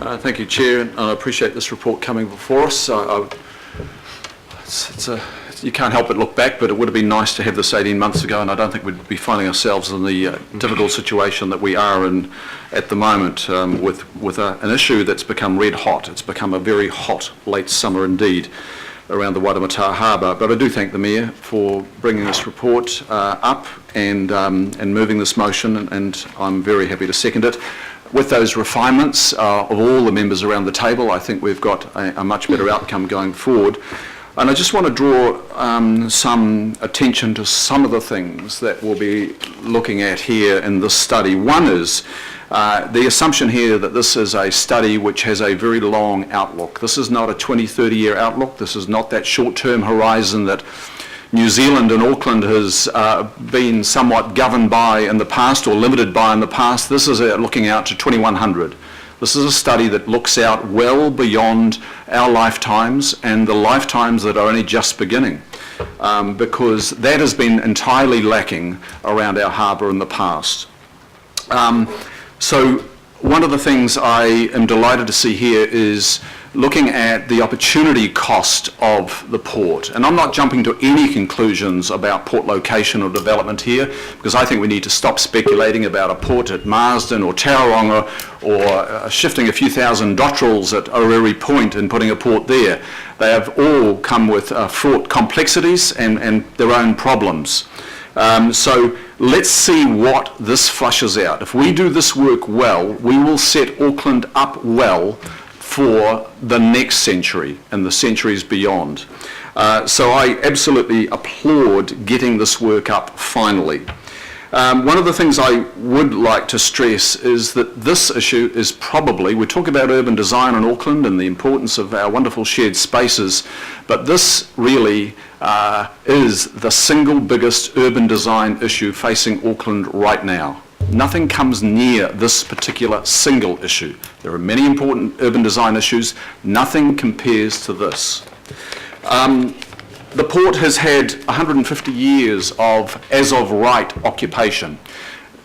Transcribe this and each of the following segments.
Thank you, Chair, and I appreciate this report coming before us. You can't help but look back, but it would have been nice to have this 18 months ago, and I don't think we'd be finding ourselves in the difficult situation that we are in at the moment with an issue that's become red hot. It's become a very hot late summer indeed around the Waitemata Harbour. But I do thank the Mayor for bringing this report up and moving this motion, and I'm very happy to second it. With those refinements of all the members around the table, I think we've got a much better outcome going forward. And I just want to draw some attention to some of the things that we'll be looking at here in this study. One is the assumption here that this is a study which has a very long outlook. This is not a 20, 30-year outlook. This is not that short-term horizon that New Zealand and Auckland has been somewhat governed by in the past or limited by in the past. This is looking out to 2100. This is a study that looks out well beyond our lifetimes and the lifetimes that are only just beginning, because that has been entirely lacking around our harbour in the past. So one of the things I am delighted to see here is looking at the opportunity cost of the port. And I'm not jumping to any conclusions about port location or development here, because I think we need to stop speculating about a port at Marsden or Tauranga or shifting a few thousand dotterels at Oriri Point and putting a port there. They have all come with fraught complexities and their own problems. So let's see what this flushes out. If we do this work well, we will set Auckland up well for the next century and the centuries beyond. So I absolutely applaud getting this work up finally. One of the things I would like to stress is that this issue is probably, we talk about urban design in Auckland and the importance of our wonderful shared spaces, but this really is the single biggest urban design issue facing Auckland right now. Nothing comes near this particular single issue. There are many important urban design issues. Nothing compares to this. The port has had 150 years of as-of-right occupation.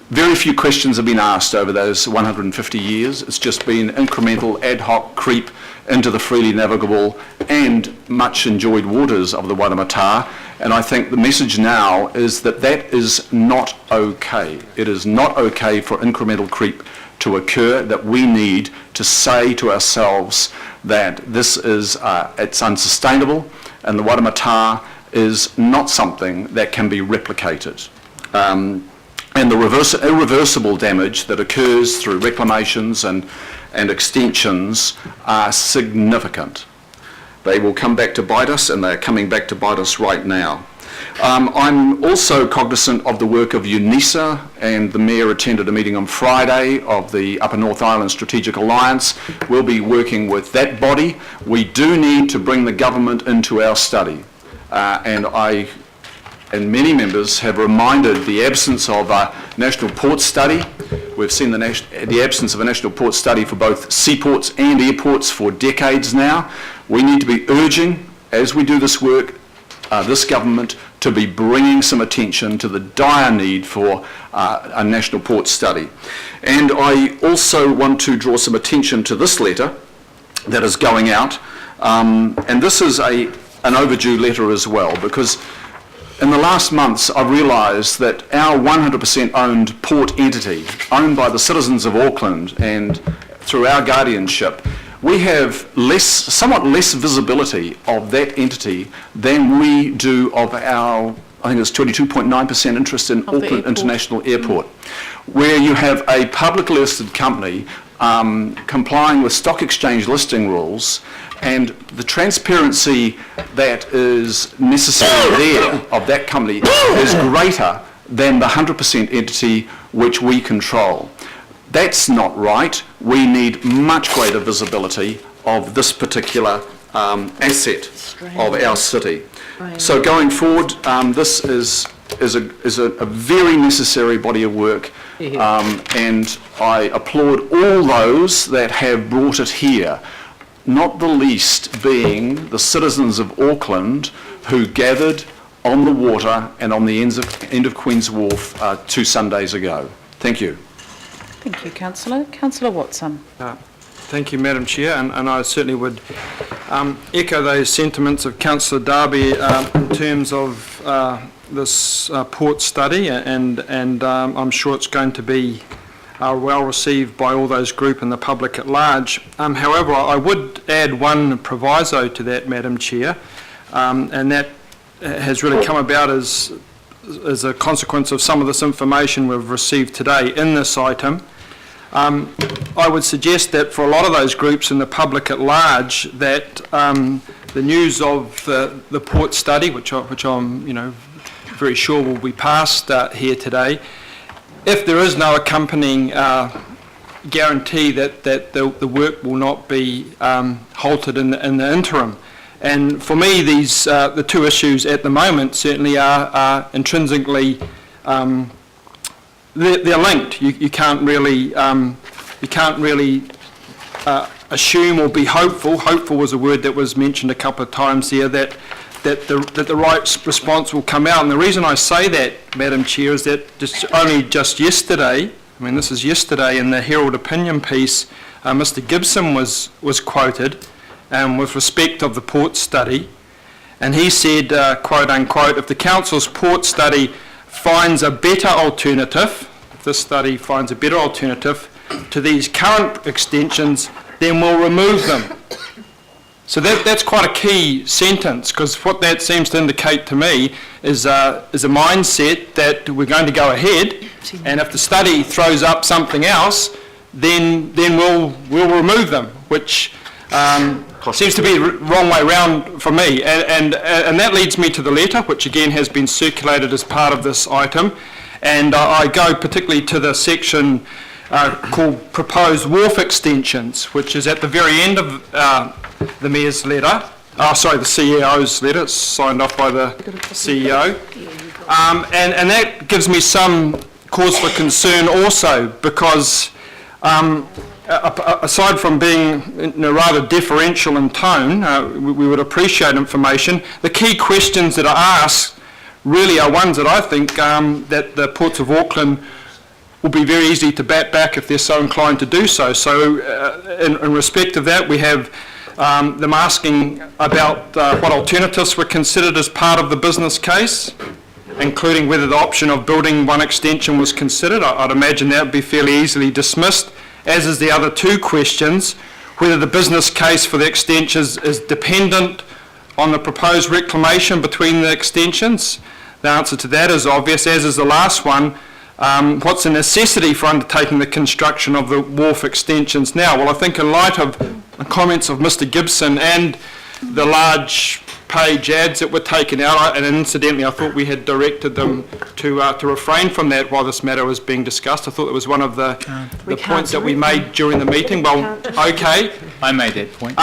Very few questions have been asked over those 150 years. It's just been incremental ad hoc creep into the freely navigable and much enjoyed waters of the Waitemata. And I think the message now is that that is not okay. It is not okay for incremental creep to occur, that we need to say to ourselves that this is, it's unsustainable, and the Waitemata is not something that can be replicated. And the irreversible damage that occurs through reclamations and extensions are significant. They will come back to bite us, and they're coming back to bite us right now. I'm also cognizant of the work of UNISA, and the Mayor attended a meeting on Friday of the Upper North Island Strategic Alliance. We'll be working with that body. We do need to bring the government into our study, and I and many members have reminded the absence of a national port study. We've seen the absence of a national port study for both seaports and airports for decades now. We need to be urging, as we do this work, this government to be bringing some attention to the dire need for a national port study. And I also want to draw some attention to this letter that is going out, and this is an overdue letter as well, because in the last months I've realised that our 100% owned port entity, owned by the citizens of Auckland and through our guardianship, we have somewhat less visibility of that entity than we do of our, I think it's 22.9% interest in Auckland International Airport, where you have a publicly listed company complying with stock exchange listing rules, and the transparency that is necessary there of that company is greater than the 100% entity which we control. That's not right. We need much greater visibility of this particular asset of our city. So going forward, this is a very necessary body of work, and I applaud all those that have brought it here, not the least being the citizens of Auckland who gathered on the water and on the end of Queen's Wharf 2 Sundays ago. Thank you. Thank you, Councillor. Councillor Watson. Thank you, Madam Chair, and I certainly would echo those sentiments of Councillor Darby in terms of this port study, and I'm sure it's going to be well received by all those group and the public at large. However, I would add one proviso to that, Madam Chair, and that has really come about as a consequence of some of this information we've received today in this item. I would suggest that for a lot of those groups and the public at large, that the news of the port study, which I'm very sure will be passed here today, if there is no accompanying guarantee that the work will not be halted in the interim. And for me, these the two issues at the moment certainly are intrinsically they're linked. You can't really assume or be hopeful. Hopeful was a word that was mentioned a couple of times here, that the right response will come out. And the reason I say that, Madam Chair, is that just yesterday, I mean this is yesterday, in the Herald opinion piece, Mr Gibson was quoted with respect of the port study, and he said, quote unquote, if the council's port study finds a better alternative, if this study finds a better alternative to these current extensions, then we'll remove them. So that's quite a key sentence, because what that seems to indicate to me is a mindset that we're going to go ahead, and if the study throws up something else, then we'll remove them, which seems to be the wrong way round for me. And that leads me to the letter, which again has been circulated as part of this item, and I go particularly to the section called Proposed Wharf Extensions, which is at the very end of the Mayor's letter, the CEO's letter. It's signed off by the CEO. And that gives me some cause for concern also, because aside from being rather deferential in tone, we would appreciate information. The key questions that are asked really are ones that I think that the Ports of Auckland will be very easy to bat back if they're so inclined to do so. So in respect of that, we have them asking about what alternatives were considered as part of the business case, including whether the option of building one extension was considered. I'd imagine that would be fairly easily dismissed, as is the other two questions, whether the business case for the extensions is dependent on the proposed reclamation between the extensions. The answer to that is obvious, as is the last one. What's the necessity for undertaking the construction of the wharf extensions now? Well, I think in light of the comments of Mr Gibson and the large page ads that were taken out, and incidentally I thought we had directed them to refrain from that while this matter was being discussed. I thought it was one of the points that we made during the meeting. Well, okay. I made that point.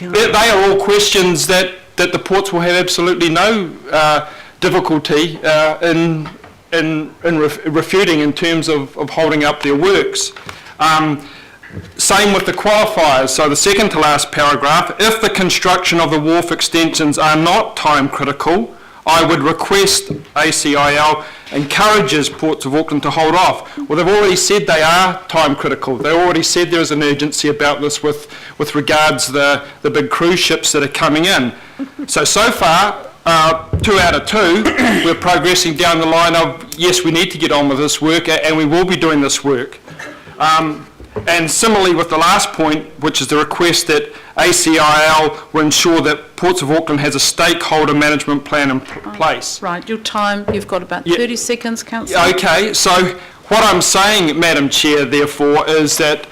They are all questions that the ports will have absolutely no difficulty in refuting in terms of holding up their works. Same with the qualifiers. So the second to last paragraph, if the construction of the wharf extensions are not time critical, I would request ACIL encourages Ports of Auckland to hold off. Well, they've already said they are time critical. They already said there is an urgency about this with regards the big cruise ships that are coming in. So far, 2 out of 2, we're progressing down the line of, yes, we need to get on with this work, and we will be doing this work. And similarly with the last point, which is the request that ACIL will ensure that Ports of Auckland has a stakeholder management plan in place. Right, your time, you've got about 30 seconds, Councillor. Okay, so what I'm saying, Madam Chair, therefore, is that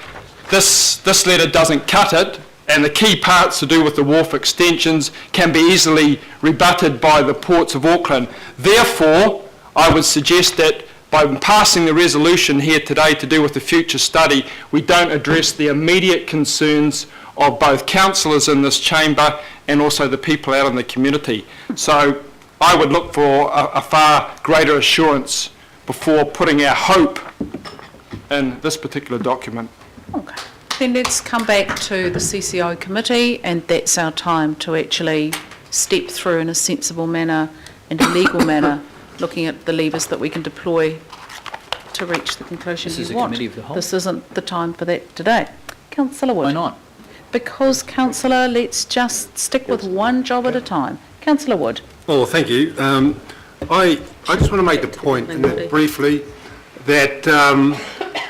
this letter doesn't cut it, and the key parts to do with the wharf extensions can be easily rebutted by the Ports of Auckland. Therefore, I would suggest that by passing the resolution here today to do with the future study, we don't address the immediate concerns of both councillors in this chamber and also the people out in the community. So I would look for a far greater assurance before putting our hope in this particular document. Okay. Then let's come back to the CCO committee, and that's our time to actually step through in a sensible manner and a legal manner, looking at the levers that we can deploy to reach the conclusion you want. Committee of the whole. This isn't the time for that today. Councillor Wood. Why not? Because, Councillor, let's just stick with one job at a time. Councillor Wood. Oh, thank you. I just want to make the point briefly that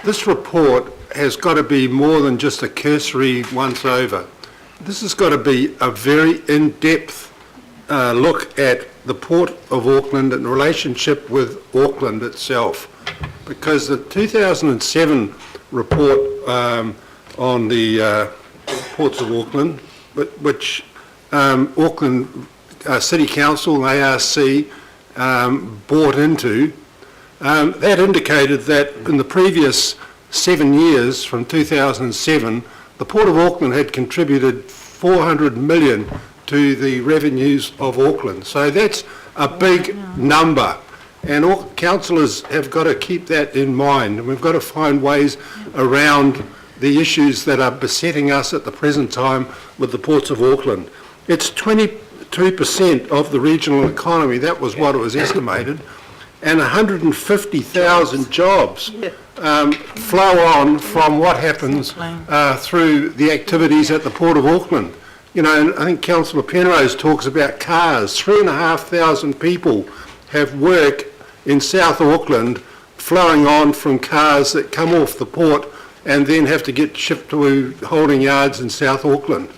this report has got to be more than just a cursory once-over. This has got to be a very in-depth look at the Port of Auckland and the relationship with Auckland itself, because the 2007 report on the ports of Auckland, which Auckland City Council and ARC bought into, that indicated that in the previous 7 years, from 2007, the Port of Auckland had contributed 400 million to the revenues of Auckland. So that's a big number, and all councillors have got to keep that in mind, and we've got to find ways around the issues that are besetting us at the present time with the ports of Auckland. It's 22% of the regional economy, that was what it was estimated, and 150,000 jobs flow on from what happens through the activities at the Port of Auckland. You know, and I think Councillor Penrose talks about cars. 3,500 people have work in South Auckland flowing on from cars that come off the port and then have to get shipped to holding yards in South Auckland.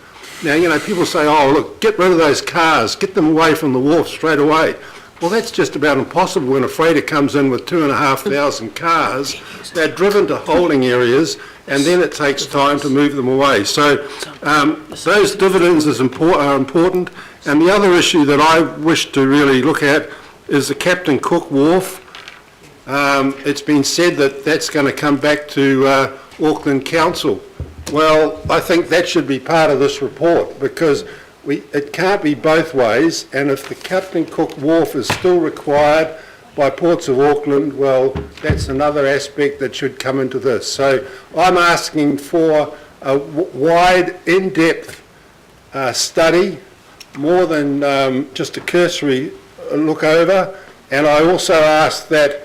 Now, you know, people say, oh, look, get rid of those cars, get them away from the wharf straight away. Well, that's just about impossible when a freighter comes in with 2,500 cars. They're driven to holding areas, and then it takes time to move them away. So those dividends are important. And the other issue that I wish to really look at is the Captain Cook Wharf. It's been said that that's going to come back to Auckland Council. Well, I think that should be part of this report, because it can't be both ways, and if the Captain Cook Wharf is still required by Ports of Auckland, well, that's another aspect that should come into this. So I'm asking for a wide, in-depth study, more than just a cursory look over, and I also ask that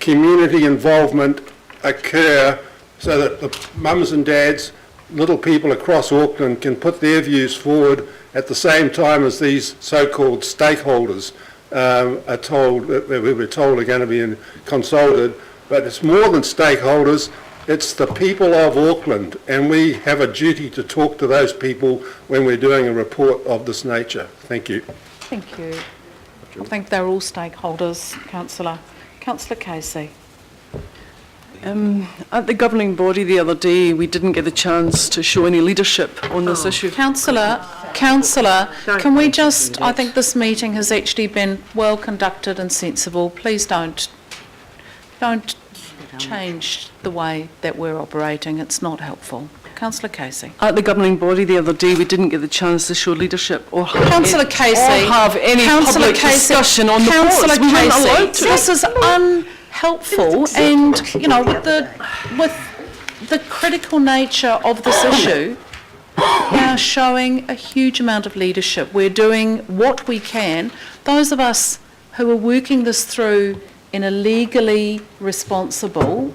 community involvement occur so that the mums and dads, little people across Auckland, can put their views forward at the same time as these so-called stakeholders are told, we're told are going to be consulted. But it's more than stakeholders, it's the people of Auckland, and we have a duty to talk to those people when we're doing a report of this nature. Thank you. Thank you. I think they're all stakeholders, Councillor. Councillor Casey. At the governing body the other day, we didn't get the chance to show any leadership on this issue. Councillor, can we just, I think this meeting has actually been well conducted and sensible. Please don't change the way that we're operating. It's not helpful. Councillor Casey. At the governing body the other day, we didn't get the chance to show leadership or Councillor Casey, or have any Councillor public Casey, discussion on the Councillor ports. We weren't Casey, allowed to. this is unhelpful, and you know, with the critical nature of this issue, we are showing a huge amount of leadership. We're doing what we can. Those of us who are working this through in a legally responsible,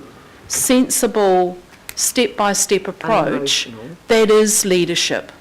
sensible, step-by-step approach, that is leadership.